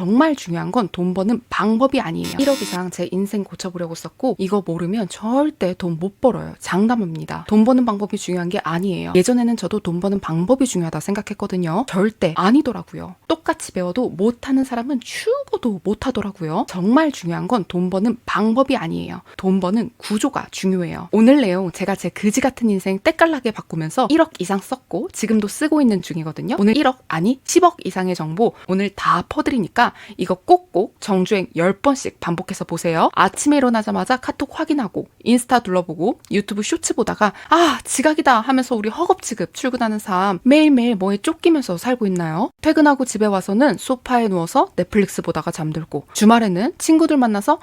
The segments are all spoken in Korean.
정말 중요한 건 돈 버는 방법이 아니에요. 1억 이상 제 인생 고쳐보려고 썼고 이거 모르면 절대 돈 못 벌어요. 장담합니다. 돈 버는 방법이 중요한 게 아니에요. 예전에는 저도 돈 버는 방법이 중요하다 생각했거든요. 절대 아니더라고요. 똑같이 배워도 못하는 사람은 죽어도 못하더라고요. 정말 중요한 건 돈 버는 방법이 아니에요. 돈 버는 구조가 중요해요. 오늘 내용 제가 제 그지 같은 인생 때깔나게 바꾸면서 1억 이상 썼고 지금도 쓰고 있는 중이거든요. 오늘 1억 아니 10억 이상의 정보 오늘 다 퍼드리니까 이거 꼭꼭 정주행 10번씩 반복해서 보세요. 아침에 일어나자마자 카톡 확인하고 인스타 둘러보고 유튜브 쇼츠 보다가 지각이다 하면서 우리 허겁지겁 출근하는 삶 매일매일 뭐에 쫓기면서 살고 있나요? 퇴근하고 집에 와서는 소파에 누워서 넷플릭스 보다가 잠들고 주말에는 친구들 만나서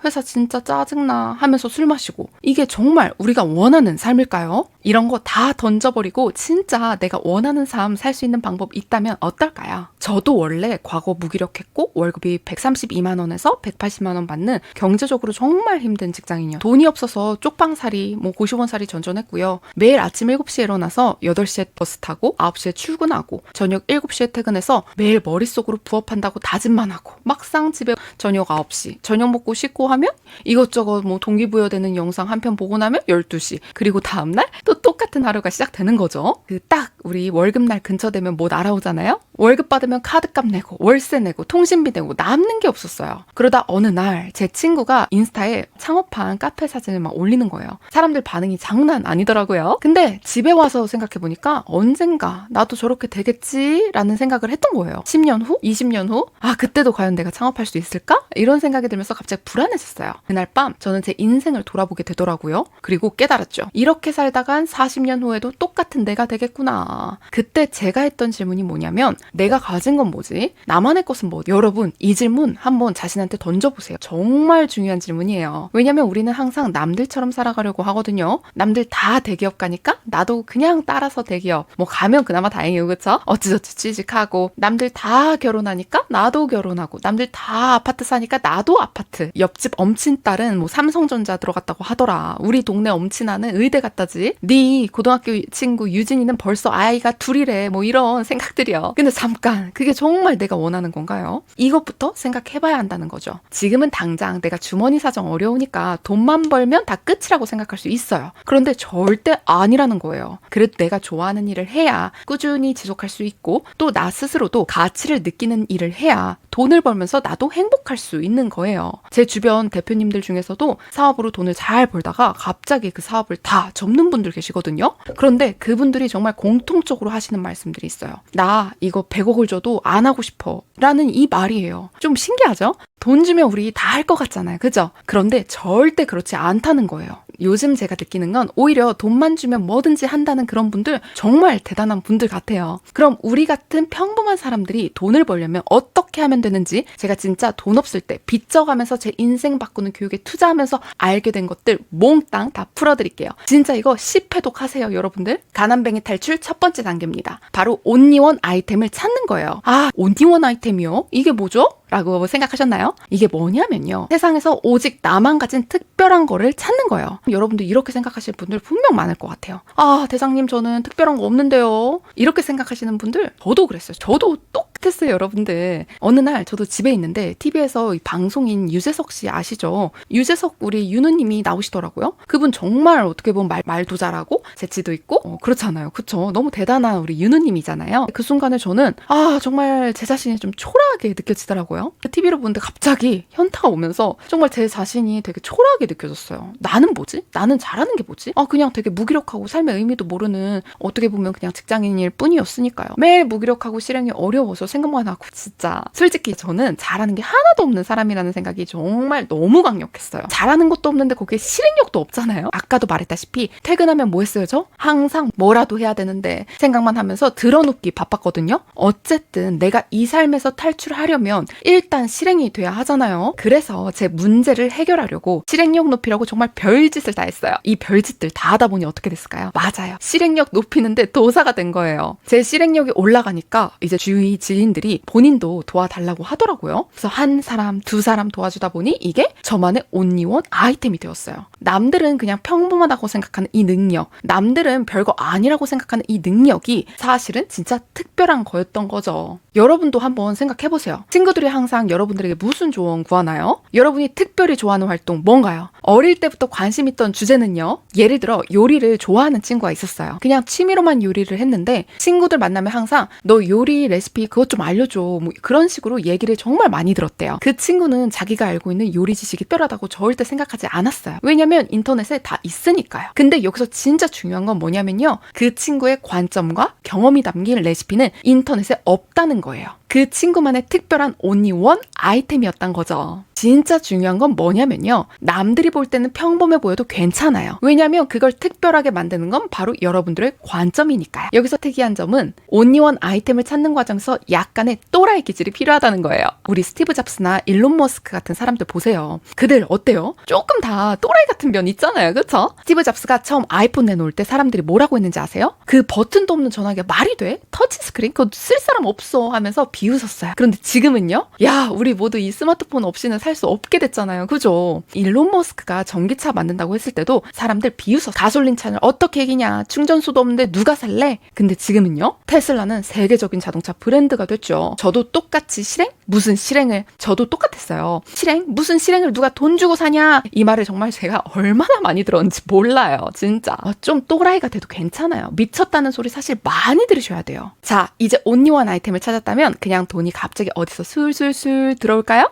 회사 진짜 짜증나 하면서 술 마시고 이게 정말 우리가 원하는 삶일까요? 이런 거 다 던져버리고 진짜 내가 원하는 삶 살 수 있는 방법 있다면 어떨까요? 저도 원래 과거 무기력했고 월급이 132만 원에서 180만 원 받는 경제적으로 정말 힘든 직장인이요. 돈이 없어서 쪽방살이 고시원살이 전전했고요. 매일 아침 7시에 일어나서 8시에 버스 타고 9시에 출근하고 저녁 7시에 퇴근해서 매일 머릿속으로 부업한다고 다짐만 하고 막상 집에 저녁 9시 저녁 먹고 씻고 하면 이것저것 동기부여되는 영상 한 편 보고 나면 12시 그리고 다음날 또 똑같은 하루가 시작되는 거죠. 딱 우리 월급날 근처 되면 뭐 날아오잖아요. 월급 받으면 카드값 내고 월세 내고 통신비 내고 남는 게 없었어요. 그러다 어느 날 제 친구가 인스타에 창업한 카페 사진을 막 올리는 거예요. 사람들 반응이 장난 아니더라고요. 근데 집에 와서 생각해보니까 언젠가 나도 저렇게 되겠지라는 생각을 했던 거예요. 10년 후? 20년 후? 그때도 과연 내가 창업할 수 있을까? 이런 생각이 들면서 갑자기 불안해졌어요. 그날 밤 저는 제 인생을 돌아보게 되더라고요. 그리고 깨달았죠. 이렇게 살다간 40년 후에도 똑같은 내가 되겠구나. 그때 제가 했던 질문이 뭐냐면 내가 가진 건 뭐지? 나만의 것은 뭐? 여러분 이 질문 한번 자신한테 던져보세요. 정말 중요한 질문이에요. 왜냐면 우리는 항상 남들처럼 살아가려고 하거든요. 남들 다 대기업 가니까 나도 그냥 따라서 대기업 가면 그나마 다행이에요. 그쵸? 어찌저찌 취직하고 남들 다 결혼하니까 나도 결혼하고 남들 다 아파트 사니까 나도 아파트 옆집 엄친딸은 삼성전자 들어갔다고 하더라. 우리 동네 엄친아는 의대 갔다지. 네 고등학교 친구 유진이는 벌써 아이가 둘이래. 이런 생각들이요. 근데 잠깐 그게 정말 내가 원하는 건가요? 이것부터 생각해봐야 한다는 거죠. 지금은 당장 내가 주머니 사정 어려우니까 돈만 벌면 다 끝이라고 생각할 수 있어요. 그런데 절대 아니라는 거예요. 그래도 내가 좋아하는 일을 해야 꾸준히 지속할 수 있고 또 나 스스로도 가치를 느끼는 일을 해야 돈을 벌면서 나도 행복할 수 있는 거예요. 제 주변 대표님들 중에서도 사업으로 돈을 잘 벌다가 갑자기 그 사업을 다 접는 분들 계시거든요. 그런데 그분들이 정말 공통적으로 하시는 말씀들이 있어요. 나 이거 100억을 줘도 안 하고 싶어 라는 이 말이에요. 좀 신기하죠? 돈 주면 우리 다 할 것 같잖아요. 그죠? 그런데 절대 그렇지 않다는 거예요. 요즘 제가 느끼는 건 오히려 돈만 주면 뭐든지 한다는 그런 분들 정말 대단한 분들 같아요. 그럼 우리 같은 평범한 사람들이 돈을 벌려면 어떻게 하면 되는지 제가 진짜 돈 없을 때 빚져가면서 제 인생 바꾸는 교육에 투자하면서 알게 된 것들 몽땅 다 풀어드릴게요. 진짜 이거 10회독 하세요, 여러분들. 가난뱅이 탈출 첫 번째 단계입니다. 바로 온리원 아이템을 찾는 거예요. 온리원 아이템이요? 이게 뭐죠? 라고 생각하셨나요? 이게 뭐냐면요. 세상에서 오직 나만 가진 특별한 거를 찾는 거예요. 여러분들 이렇게 생각하시는 분들 분명 많을 것 같아요. 대장님 저는 특별한 거 없는데요. 이렇게 생각하시는 분들 저도 그랬어요. 저도 똑같았어요, 여러분들. 어느 날 저도 집에 있는데 TV에서 방송인 유재석 씨 아시죠? 유재석 우리 윤우님이 나오시더라고요. 그분 정말 어떻게 보면 말도 잘하고 재치도 있고 그렇잖아요. 그쵸? 너무 대단한 우리 윤우님이잖아요. 그 순간에 저는 정말 제 자신이 좀 초라하게 느껴지더라고요. TV를 보는데 갑자기 현타가 오면서 정말 제 자신이 되게 초라하게 느껴졌어요. 나는 뭐지? 나는 잘하는 게 뭐지? 그냥 되게 무기력하고 삶의 의미도 모르는 어떻게 보면 그냥 직장인일 뿐이었으니까요. 매일 무기력하고 실행이 어려워서 생각만 하고 진짜 솔직히 저는 잘하는 게 하나도 없는 사람이라는 생각이 정말 너무 강력했어요. 잘하는 것도 없는데 거기에 실행력도 없잖아요. 아까도 말했다시피 퇴근하면 뭐 했어요 저? 항상 뭐라도 해야 되는데 생각만 하면서 들어눕기 바빴거든요. 어쨌든 내가 이 삶에서 탈출하려면 일단 실행이 돼야 하잖아요. 그래서 제 문제를 해결하려고 실행력 높이라고 정말 별짓을 다 했어요. 이 별짓들 다 하다 보니 어떻게 됐을까요? 맞아요. 실행력 높이는데 도사가 된 거예요. 제 실행력이 올라가니까 이제 주위 지인들이 본인도 도와달라고 하더라고요. 그래서 한 사람, 두 사람 도와주다 보니 이게 저만의 온리원 아이템이 되었어요. 남들은 그냥 평범하다고 생각하는 이 능력, 남들은 별거 아니라고 생각하는 이 능력이 사실은 진짜 특별한 거였던 거죠. 여러분도 한번 생각해보세요. 친구들이 항상 여러분들에게 무슨 조언 구하나요? 여러분이 특별히 좋아하는 활동 뭔가요? 어릴 때부터 관심 있던 주제는요. 예를 들어 요리를 좋아하는 친구가 있었어요. 그냥 취미로만 요리를 했는데 친구들 만나면 항상 너 요리 레시피 그것 좀 알려줘. 뭐 그런 식으로 얘기를 정말 많이 들었대요. 그 친구는 자기가 알고 있는 요리 지식이 특별하다고 절대 생각하지 않았어요. 왜냐면 인터넷에 다 있으니까요. 근데 여기서 진짜 중요한 건 뭐냐면요. 그 친구의 관점과 경험이 담긴 레시피는 인터넷에 없다는 거예요. 그 친구만의 특별한 only one 아이템이었단 거죠. 진짜 중요한 건 뭐냐면요. 남들이 볼 때는 평범해 보여도 괜찮아요. 왜냐면 그걸 특별하게 만드는 건 바로 여러분들의 관점이니까요. 여기서 특이한 점은 only one 아이템을 찾는 과정에서 약간의 또라이 기질이 필요하다는 거예요. 우리 스티브 잡스나 일론 머스크 같은 사람들 보세요. 그들 어때요? 조금 다 또라이 같은 면 있잖아요. 그쵸? 스티브 잡스가 처음 아이폰 내놓을 때 사람들이 뭐라고 했는지 아세요? 그 버튼도 없는 전화기가 말이 돼? 터치 스크린? 그거 쓸 사람 없어 하면서 비웃었어요. 그런데 지금은요? 야, 우리 모두 이 스마트폰 없이는 살 수 없게 됐잖아요. 그죠? 일론 머스크가 전기차 만든다고 했을 때도 사람들 비웃었어. 가솔린 차를 어떻게 이기냐? 충전소도 없는데 누가 살래? 근데 지금은요? 테슬라는 세계적인 자동차 브랜드가 됐죠. 저도 똑같이 실행? 무슨 실행을? 저도 똑같았어요. 실행? 무슨 실행을 누가 돈 주고 사냐? 이 말을 정말 제가 얼마나 많이 들었는지 몰라요. 진짜. 좀 또라이가 돼도 괜찮아요. 미쳤다는 소리 사실 많이 들으셔야 돼요. 자, 이제 온리원 아이템을 찾았다면 그냥 돈이 갑자기 어디서 술술술 들어올까요?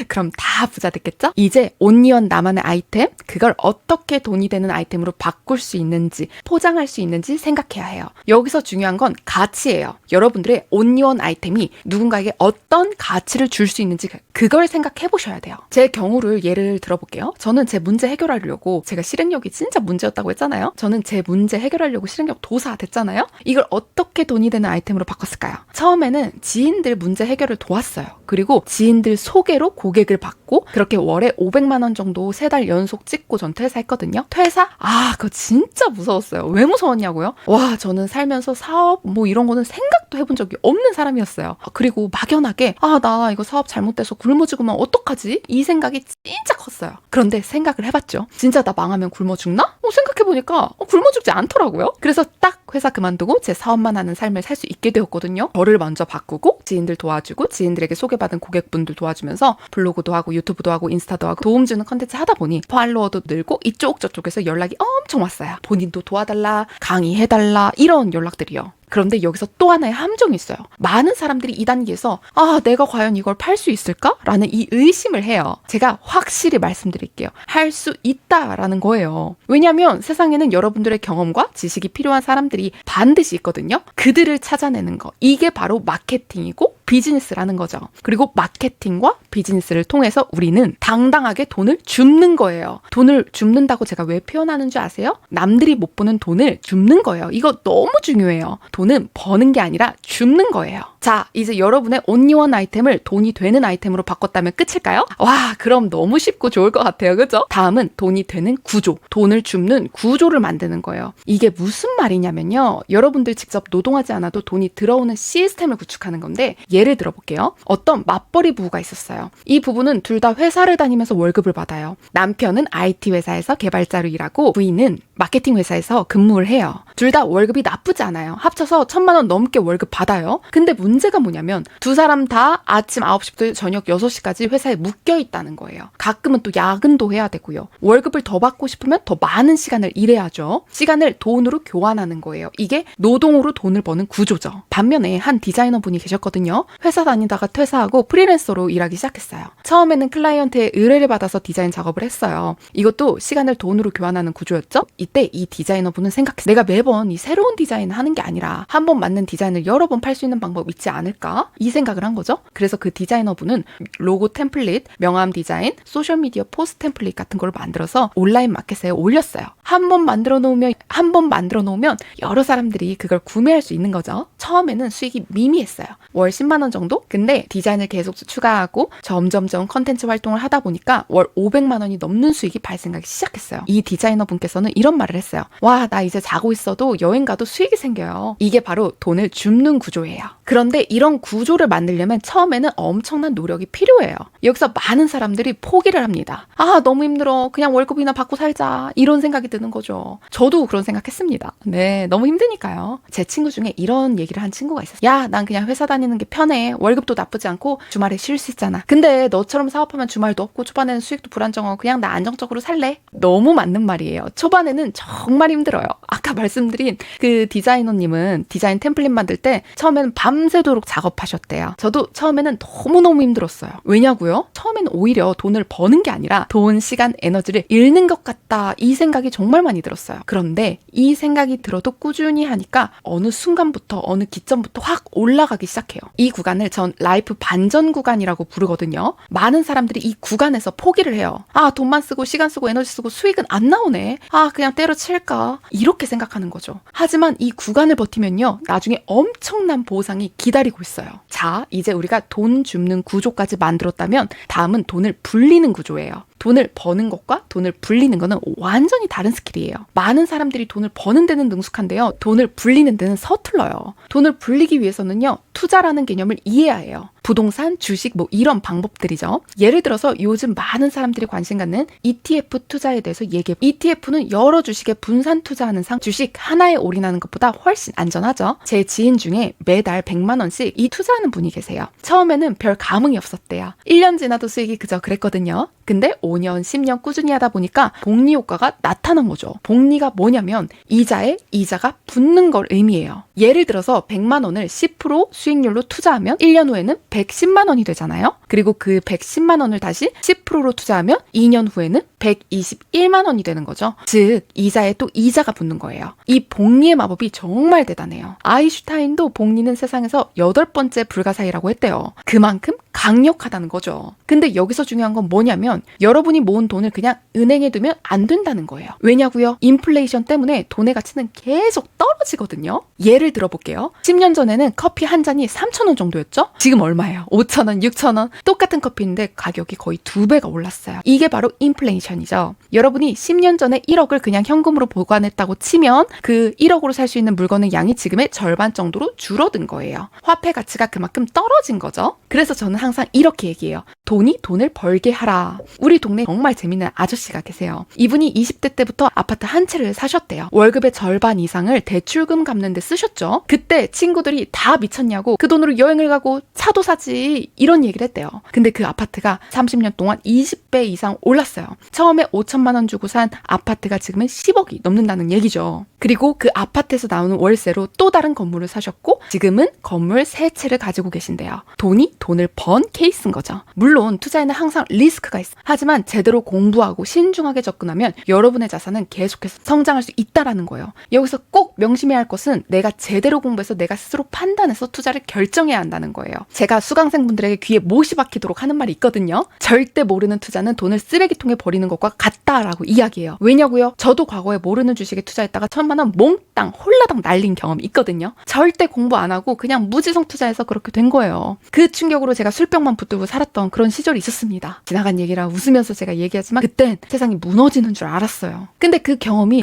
그럼 다 부자 됐겠죠? 이제 온리원 나만의 아이템, 그걸 어떻게 돈이 되는 아이템으로 바꿀 수 있는지, 포장할 수 있는지 생각해야 해요. 여기서 중요한 건 가치예요. 여러분들의 온리원 아이템이 누군가에게 어떤 가치를 줄 수 있는지 그걸 생각해 보셔야 돼요. 제 경우를 예를 들어볼게요. 저는 제 문제 해결하려고, 제가 실행력이 진짜 문제였다고 했잖아요. 저는 제 문제 해결하려고 실행력 도사 됐잖아요. 이걸 어떻게 돈이 되는 아이템으로 바꿨을까요? 처음에는 지인들 문제 해결을 도왔어요. 그리고 지인들 소개로 고객을 받고 그렇게 월에 500만 원 정도 3달 연속 찍고 전 퇴사했거든요. 퇴사? 그거 진짜 무서웠어요. 왜 무서웠냐고요? 와, 저는 살면서 사업 뭐 이런 거는 생각도 해본 적이 없는 사람이었어요. 그리고 막연하게 나 이거 사업 잘못돼서 굶어 죽으면 어떡하지? 이 생각이 진짜 컸어요. 그런데 생각을 해봤죠. 진짜 나 망하면 굶어 죽나? 생각해보니까 굶어 죽지 않더라고요. 그래서 딱 회사 그만두고 제 사업만 하는 삶을 살 수 있게 되었거든요. 저를 먼저 바꾸고 지인들 도와주고 지인들에게 소개받은 고객분들 도와주면서 블로그도 하고 유튜브도 하고 인스타도 하고 도움 주는 컨텐츠 하다 보니 팔로워도 늘고 이쪽 저쪽에서 연락이 엄청 왔어요. 본인도 도와달라, 강의해달라 이런 연락들이요. 그런데 여기서 또 하나의 함정이 있어요. 많은 사람들이 이 단계에서 내가 과연 이걸 팔 수 있을까? 라는 이 의심을 해요. 제가 확실히 말씀드릴게요. 할 수 있다라는 거예요. 왜냐하면 세상에는 여러분들의 경험과 지식이 필요한 사람들이 반드시 있거든요. 그들을 찾아내는 거. 이게 바로 마케팅이고 비즈니스라는 거죠. 그리고 마케팅과 비즈니스를 통해서 우리는 당당하게 돈을 줍는 거예요. 돈을 줍는다고 제가 왜 표현하는 줄 아세요? 남들이 못 보는 돈을 줍는 거예요. 이거 너무 중요해요. 돈은 버는 게 아니라 줍는 거예요. 자, 이제 여러분의 온리원 아이템을 돈이 되는 아이템으로 바꿨다면 끝일까요? 와, 그럼 너무 쉽고 좋을 것 같아요. 그죠? 다음은 돈이 되는 구조, 돈을 줍는 구조를 만드는 거예요. 이게 무슨 말이냐면요. 여러분들 직접 노동하지 않아도 돈이 들어오는 시스템을 구축하는 건데 예를 들어볼게요. 어떤 맞벌이 부부가 있었어요. 이 부부는 둘 다 회사를 다니면서 월급을 받아요. 남편은 IT 회사에서 개발자로 일하고 부인은 마케팅 회사에서 근무를 해요. 둘 다 월급이 나쁘지 않아요. 합쳐서 1,000만 원 넘게 월급 받아요. 근데 문제가 뭐냐면 두 사람 다 아침 9시부터 저녁 6시까지 회사에 묶여 있다는 거예요. 가끔은 또 야근도 해야 되고요. 월급을 더 받고 싶으면 더 많은 시간을 일해야죠. 시간을 돈으로 교환하는 거예요. 이게 노동으로 돈을 버는 구조죠. 반면에 한 디자이너 분이 계셨거든요. 회사 다니다가 퇴사하고 프리랜서로 일하기 시작했어요. 처음에는 클라이언트의 의뢰를 받아서 디자인 작업을 했어요. 이것도 시간을 돈으로 교환하는 구조였죠. 이때 이 디자이너 분은 생각했어요. 내가 매번 이 새로운 디자인을 하는 게 아니라 한 번 맞는 디자인을 여러 번 팔 수 있는 방법 있지 않을까? 이 생각을 한 거죠. 그래서 그 디자이너 분은 로고 템플릿, 명함 디자인, 소셜미디어 포스트 템플릿 같은 걸 만들어서 온라인 마켓에 올렸어요. 한 번 만들어 놓으면 여러 사람들이 그걸 구매할 수 있는 거죠. 처음에는 수익이 미미했어요. 월 10만 원 정도? 근데 디자인을 계속 추가하고 점점점 컨텐츠 활동을 하다 보니까 월 500만 원이 넘는 수익이 발생하기 시작했어요. 이 디자이너 분께서는 이런 말을 했어요. 와, 나 이제 자고 있어도 여행 가도 수익이 생겨요. 이게 바로 돈을 줍는 구조예요. 그런데 이런 구조를 만들려면 처음에는 엄청난 노력이 필요해요. 여기서 많은 사람들이 포기를 합니다. 너무 힘들어. 그냥 월급이나 받고 살자. 이런 생각이 드는 거죠. 저도 그런 생각했습니다. 네, 너무 힘드니까요. 제 친구 중에 이런 얘기를 한 친구가 있었어요. 야, 난 그냥 회사 다니는 게 편해. 편해. 월급도 나쁘지 않고 주말에 쉴 수 있잖아. 근데 너처럼 사업하면 주말도 없고 초반에는 수익도 불안정하고 그냥 나 안정적으로 살래. 너무 맞는 말이에요. 초반에는 정말 힘들어요. 아까 말씀드린 그 디자이너님은 디자인 템플릿 만들 때 처음에는 밤새도록 작업하셨대요. 저도 처음에는 너무너무 힘들었어요. 왜냐고요? 처음에는 오히려 돈을 버는 게 아니라 돈, 시간, 에너지를 잃는 것 같다. 이 생각이 정말 많이 들었어요. 그런데 이 생각이 들어도 꾸준히 하니까 어느 순간부터 어느 기점부터 확 올라가기 시작해요. 이 구간을 전 라이프 반전 구간이라고 부르거든요. 많은 사람들이 이 구간에서 포기를 해요. 아, 돈만 쓰고 시간 쓰고 에너지 쓰고 수익은 안 나오네. 아, 그냥 때려칠까. 이렇게 생각하는 거죠. 하지만 이 구간을 버티면요. 나중에 엄청난 보상이 기다리고 있어요. 자, 이제 우리가 돈 줍는 구조까지 만들었다면 다음은 돈을 불리는 구조예요. 돈을 버는 것과 돈을 불리는 거는 완전히 다른 스킬이에요. 많은 사람들이 돈을 버는 데는 능숙한데요. 돈을 불리는 데는 서툴러요. 돈을 불리기 위해서는요. 투자라는 개념을 이해해야 해요. 부동산, 주식 뭐 이런 방법들이죠. 예를 들어서 요즘 많은 사람들이 관심 갖는 ETF 투자에 대해서 얘기해. ETF는 여러 주식에 분산 투자하는 상 주식 하나에 올인하는 것보다 훨씬 안전하죠. 제 지인 중에 매달 100만 원씩 이 투자하는 분이 계세요. 처음에는 별 감흥이 없었대요. 1년 지나도 수익이 그저 그랬거든요. 근데 5년, 10년 꾸준히 하다 보니까 복리 효과가 나타난 거죠. 복리가 뭐냐면 이자에 이자가 붙는 걸 의미해요. 예를 들어서 100만 원을 10% 수익률로 투자하면 1년 후에는 110만 원이 되잖아요. 그리고 그 110만 원을 다시 10%로 투자하면 2년 후에는 121만 원이 되는 거죠. 즉 이자에 또 이자가 붙는 거예요. 이 복리의 마법이 정말 대단해요. 아인슈타인도 복리는 세상에서 8번째 불가사의라고 했대요. 그만큼 강력하다는 거죠. 근데 여기서 중요한 건 뭐냐면 여러분이 모은 돈을 그냥 은행에 두면 안 된다는 거예요. 왜냐고요? 인플레이션 때문에 돈의 가치는 계속 떨어지거든요. 예를 들어볼게요. 10년 전에는 커피 한 잔이 3,000원 정도였죠? 지금 얼마예요? 5,000원, 6,000원? 똑같은 커피인데 가격이 거의 2배가 올랐어요. 이게 바로 인플레이션이죠. 여러분이 10년 전에 1억을 그냥 현금으로 보관했다고 치면 그 1억으로 살 수 있는 물건의 양이 지금의 절반 정도로 줄어든 거예요. 화폐 가치가 그만큼 떨어진 거죠. 그래서 저는 항상 이렇게 얘기해요. 돈이 돈을 벌게 하라. 우리 동네 정말 재밌는 아저씨가 계세요. 이분이 20대 때부터 아파트 한 채를 사셨대요. 월급의 절반 이상을 대출금 갚는 데 쓰셨죠. 그때 친구들이 다 미쳤냐고 그 돈으로 여행을 가고 차도 사지 이런 얘기를 했대요. 근데 그 아파트가 30년 동안 20배 이상 올랐어요. 처음에 5천만 원 주고 산 아파트가 지금은 10억이 넘는다는 얘기죠. 그리고 그 아파트에서 나오는 월세로 또 다른 건물을 사셨고 지금은 건물 3채를 가지고 계신데요. 돈이 돈을 번 케이스인 거죠. 물론 투자에는 항상 리스크가 있어. 하지만 제대로 공부하고 신중하게 접근하면 여러분의 자산은 계속해서 성장할 수 있다라는 거예요. 여기서 꼭 명심해야 할 것은 내가 제대로 공부해서 내가 스스로 판단해서 투자를 결정해야 한다는 거예요. 제가 수강생분들에게 귀에 못이 박히도록 하는 말이 있거든요. 절대 모르는 투자는 돈을 쓰레기통에 버리는 것과 같다라고 이야기해요. 왜냐고요? 저도 과거에 모르는 주식에 투자했다가 1,000만 원 몽땅 홀라당 날린 경험이 있거든요. 절대 공부 안 하고 그냥 무지성 투자해서 그렇게 된 거예요. 그 충격으로 제가 술병만 붙들고 살았던 그런 시절이 있었습니다. 지나간 얘기라 웃으면서 제가 얘기하지만 그땐 세상이 무너지는 줄 알았어요. 근데 그 경험이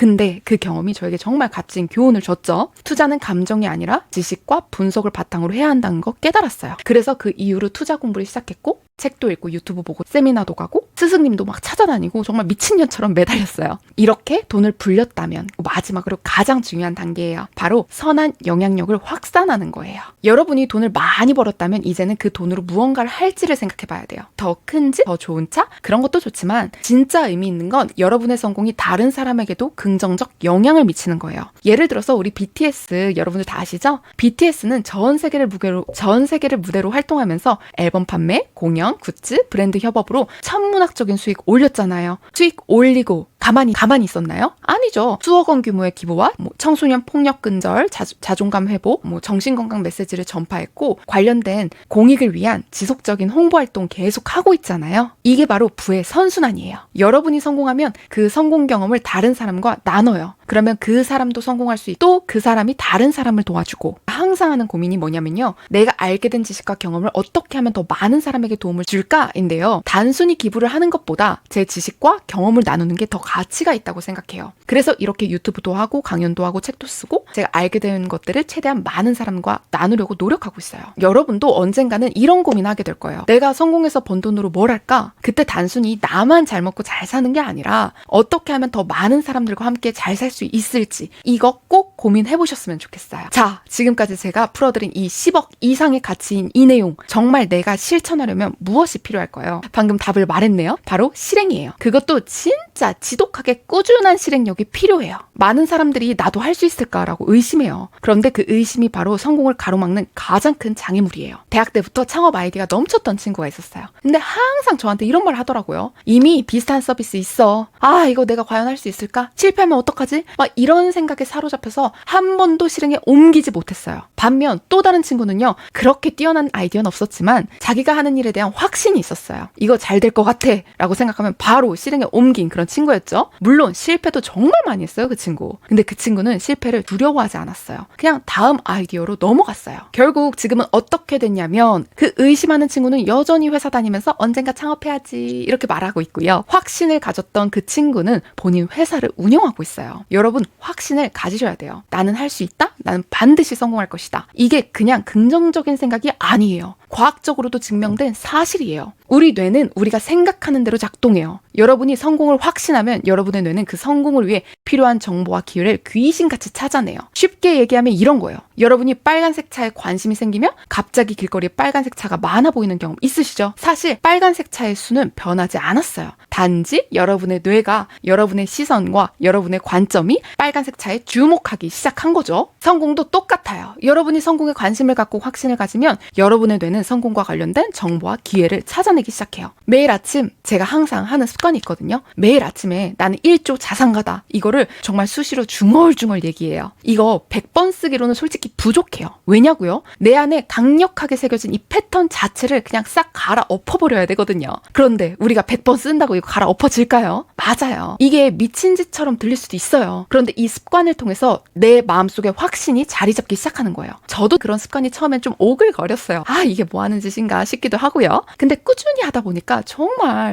저에게 정말 값진 교훈을 줬죠. 투자는 감정이 아니라 지식과 분석을 바탕으로 해야 한다는 거 깨달았어요. 그래서 그 이후로 투자 공부를 시작했고 책도 읽고 유튜브 보고 세미나도 가고 스승님도 막 찾아다니고 정말 미친년처럼 매달렸어요. 이렇게 돈을 불렸다면 마지막으로 가장 중요한 단계예요. 바로 선한 영향력을 확산하는 거예요. 여러분이 돈을 많이 벌었다면 이제는 그 돈으로 무언가를 할지를 생각해 봐야 돼요. 더 큰 집, 더 좋은 차? 그런 것도 좋지만 진짜 의미 있는 건 여러분의 성공이 다른 사람에게도 긍정적 영향을 미치는 거예요. 예를 들어서 우리 BTS 여러분들 다 아시죠? BTS는 전 세계를 무대로 활동하면서 앨범 판매, 공연, 굿즈, 브랜드 협업으로 천문학적인 수익 올렸잖아요. 수익 올리고 가만히 있었나요? 아니죠. 수억 원 규모의 기부와 청소년 폭력 근절, 자존감 회복, 정신건강 메시지를 전파했고 관련된 공익을 위한 지속적인 홍보 활동 계속 하고 있잖아요. 이게 바로 부의 선순환이에요. 여러분이 성공하면 그 성공 경험을 다른 사람과 나눠요. 그러면 그 사람도 성공할 수 있고 또 그 사람이 다른 사람을 도와주고 항상 하는 고민이 뭐냐면요. 내가 알게 된 지식과 경험을 어떻게 하면 더 많은 사람에게 도움을 줄까인데요. 단순히 기부를 하는 것보다 제 지식과 경험을 나누는 게 더 가치가 있다고 생각해요. 그래서 이렇게 유튜브도 하고 강연도 하고 책도 쓰고 제가 알게 된 것들을 최대한 많은 사람과 나누려고 노력하고 있어요. 여러분도 언젠가는 이런 고민하게 될 거예요. 내가 성공해서 번 돈으로 뭘 할까? 그때 단순히 나만 잘 먹고 잘 사는 게 아니라 어떻게 하면 더 많은 사람들과 함께 잘 살 수 있을지 이거 꼭 고민해 보셨으면 좋겠어요. 자, 지금까지 제가 풀어드린 이 10억 이상의 가치인 이 내용 정말 내가 실천하려면 무엇이 필요할까요? 방금 답을 말했네요. 바로 실행이에요. 그것도 진짜 지독하게 꾸준한 실행력이 필요해요. 많은 사람들이 나도 할 수 있을까라고 의심해요. 그런데 그 의심이 바로 성공을 가로막는 가장 큰 장애물이에요. 대학 때부터 창업 아이디어가 넘쳤던 친구가 있었어요. 근데 항상 저한테 이런 말 하더라고요. 이미 비슷한 서비스 있어. 아, 이거 내가 과연 할 수 있을까? 실패하면 어떡하지? 막 이런 생각에 사로잡혀서 한 번도 실행에 옮기지 못했어요. 반면 또 다른 친구는요. 그렇게 뛰어난 아이디어는 없었지만 자기가 하는 일에 대한 확신이 있었어요. 이거 잘 될 것 같아 라고 생각하면 바로 실행에 옮긴 그런 친구였죠. 물론 실패도 정말 많이 했어요, 그 친구. 근데 그 친구는 실패를 두려워하지 않았어요. 그냥 다음 아이디어로 넘어갔어요. 결국 지금은 어떻게 됐냐면 그 의심하는 친구는 여전히 회사 다니면서 언젠가 창업해야지 이렇게 말하고 있고요. 확신을 가졌던 그 친구는 본인 회사를 운영하고 있어요. 여러분, 확신을 가지셔야 돼요. 나는 할 수 있다? 나는 반드시 성공할 것이다. 이게 그냥 긍정적인 생각이 아니에요. 과학적으로도 증명된 사실이에요. 우리 뇌는 우리가 생각하는 대로 작동해요. 여러분이 성공을 확신하면 여러분의 뇌는 그 성공을 위해 필요한 정보와 기회를 귀신같이 찾아내요. 쉽게 얘기하면 이런 거예요. 여러분이 빨간색 차에 관심이 생기면 갑자기 길거리에 빨간색 차가 많아 보이는 경험 있으시죠? 사실 빨간색 차의 수는 변하지 않았어요. 단지 여러분의 뇌가 여러분의 시선과 여러분의 관점이 빨간색 차에 주목하기 시작한 거죠. 성공도 똑같아요. 여러분이 성공에 관심을 갖고 확신을 가지면 여러분의 뇌는 성공과 관련된 정보와 기회를 찾아내기 시작해요. 매일 아침 제가 항상 하는 습관이 있거든요. 매일 아침에 나는 1조 자산가다. 이거를 정말 수시로 중얼중얼 얘기해요. 이거 100번 쓰기로는 솔직히 부족해요. 왜냐고요? 내 안에 강력하게 새겨진 이 패턴 자체를 그냥 싹 갈아엎어버려야 되거든요. 그런데 우리가 100번 쓴다고 이거 갈아엎어질까요? 맞아요. 이게 미친 짓처럼 들릴 수도 있어요. 그런데 이 습관을 통해서 내 마음속에 확신이 자리 잡기 시작하는 거예요. 저도 그런 습관이 처음엔 좀 오글거렸어요. 아, 이게 뭐 하는 짓인가 싶기도 하고요. 근데 꾸준히 하다 보니까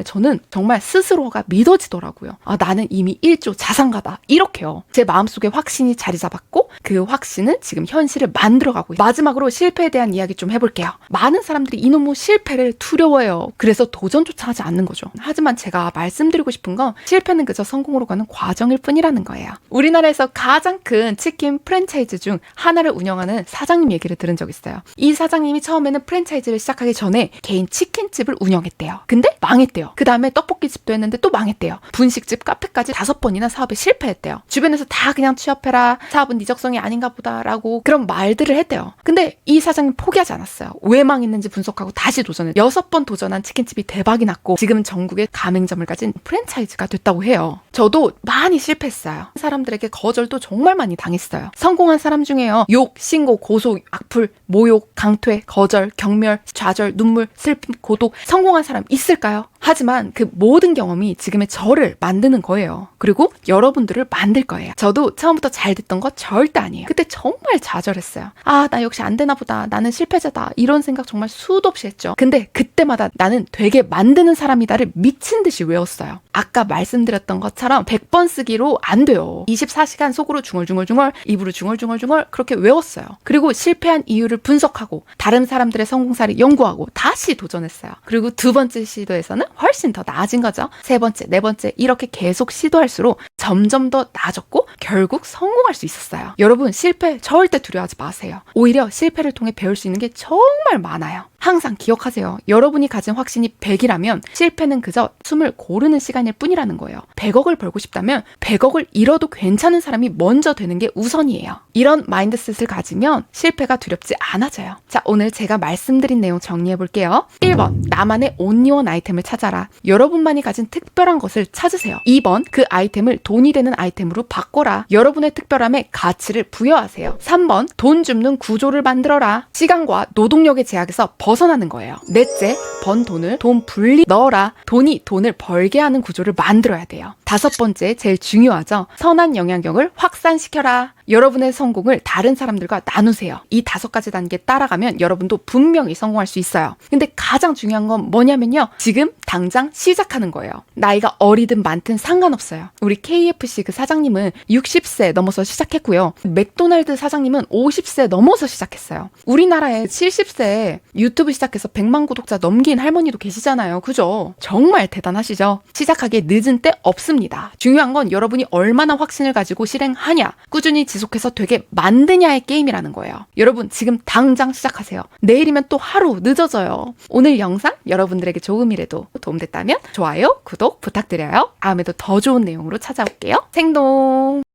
저는 정말 스스로가 믿어지더라고요. 아, 나는 이미 1조 자산가다. 이렇게요. 제 마음속에 확신이 자리 잡았고 그 확신은 지금 현실을 만들어가고 있어요. 마지막으로 실패에 대한 이야기 좀 해볼게요. 많은 사람들이 이놈의 실패를 두려워해요. 그래서 도전조차 하지 않는 거죠. 하지만 제가 말씀드리고 싶은 건 실패는 그저 성공으로 가는 과정일 뿐이라는 거예요. 우리나라에서 가장 큰 치킨 프랜차이즈 중 하나를 운영하는 사장님 얘기를 들은 적 있어요. 이 사장님이 처음에는 프랜차이즈를 시작하기 전에 개인 치킨집을 운영했대요. 근데 망했대요. 그 다음에 떡볶이집도 했는데 또 망했대요. 분식집, 카페까지 5번이나 사업에 실패했대요. 주변에서 다 그냥 취업해라. 사업은 네 적성이 아닌가 보다라고 그런 말들을 했대요. 근데 이 사장님 포기하지 않았어요. 왜 망했는지 분석하고 다시 도전을 6번 도전한 치킨집이 대박이 났고 지금은 전국에 가맹점을 가진 프랜차이즈가 됐다고 해요. 저도 많이 실패했어요. 사람들에게 거절도 정말 많이 당했어요. 성공한 사람 중에요. 욕, 신고, 고소, 악플, 모욕, 강퇴, 거절, 경멸, 좌절, 눈물, 슬픔, 고독 성공한 사람 있을까요? 하지만 그 모든 경험이 지금의 저를 만드는 거예요. 그리고 여러분들을 만들 거예요. 저도 처음부터 잘 됐던 거 절대 아니에요. 그때 정말 좌절했어요. 아, 나 역시 안 되나 보다. 나는 실패자다. 이런 생각 정말 수도 없이 했죠. 근데 그때마다 나는 되게 만드는 사람이다를 미친 듯이 외웠어요. 아까 말씀드렸던 것처럼 100번 쓰기로 안 돼요. 24시간 속으로 중얼중얼 입으로 중얼중얼 그렇게 외웠어요. 그리고 실패한 이유를 분석하고 다른 사람들의 성공사를 연구하고 다시 도전했어요. 그리고 두 번째 시도에서는 훨씬 더 나아진 거죠. 세 번째, 네 번째 이렇게 계속 시도할수록 점점 더 나아졌고 결국 성공할 수 있었어요. 여러분, 실패 절대 두려워하지 마세요. 오히려 실패를 통해 배울 수 있는 게 정말 많아요. 항상 기억하세요. 여러분이 가진 확신이 100이라면 실패는 그저 숨을 고르는 시간일 뿐이라는 거예요. 100억을 벌고 싶다면 100억을 잃어도 괜찮은 사람이 먼저 되는 게 우선이에요. 이런 마인드셋을 가지면 실패가 두렵지 않아져요. 자, 오늘 제가 말씀드린 내용 정리해 볼게요. 1번, 나만의 온리원 아이템을 찾아라. 여러분만이 가진 특별한 것을 찾으세요. 2번, 그 아이템을 돈이 되는 아이템으로 바꿔라. 여러분의 특별함에 가치를 부여하세요. 3번, 돈 줍는 구조를 만들어라. 시간과 노동력의 제약에서 벗어나는 거예요. 넷째, 번 돈을 돈 분리 넣어라. 돈이 돈을 벌게 하는 구조를 만들어야 돼요. 5번째, 제일 중요하죠. 선한 영향력을 확산시켜라. 여러분의 성공을 다른 사람들과 나누세요. 이 5가지 단계 따라가면 여러분도 분명히 성공할 수 있어요. 근데 가장 중요한 건 뭐냐면요. 지금 당장 시작하는 거예요. 나이가 어리든 많든 상관없어요. 우리 KFC 그 사장님은 60세 넘어서 시작했고요. 맥도날드 사장님은 50세 넘어서 시작했어요. 우리나라에 70세 유튜브 시작해서 100만 구독자 넘긴 할머니도 계시잖아요. 그죠? 정말 대단하시죠? 시작하기에 늦은 때 없습니다. 중요한 건 여러분이 얼마나 확신을 가지고 실행하냐, 꾸준히 지속해서 되게 만드냐의 게임이라는 거예요. 여러분 지금 당장 시작하세요. 내일이면 또 하루 늦어져요. 오늘 영상 여러분들에게 조금이라도 도움됐다면 좋아요, 구독 부탁드려요. 다음에도 더 좋은 내용으로 찾아올게요. 생동!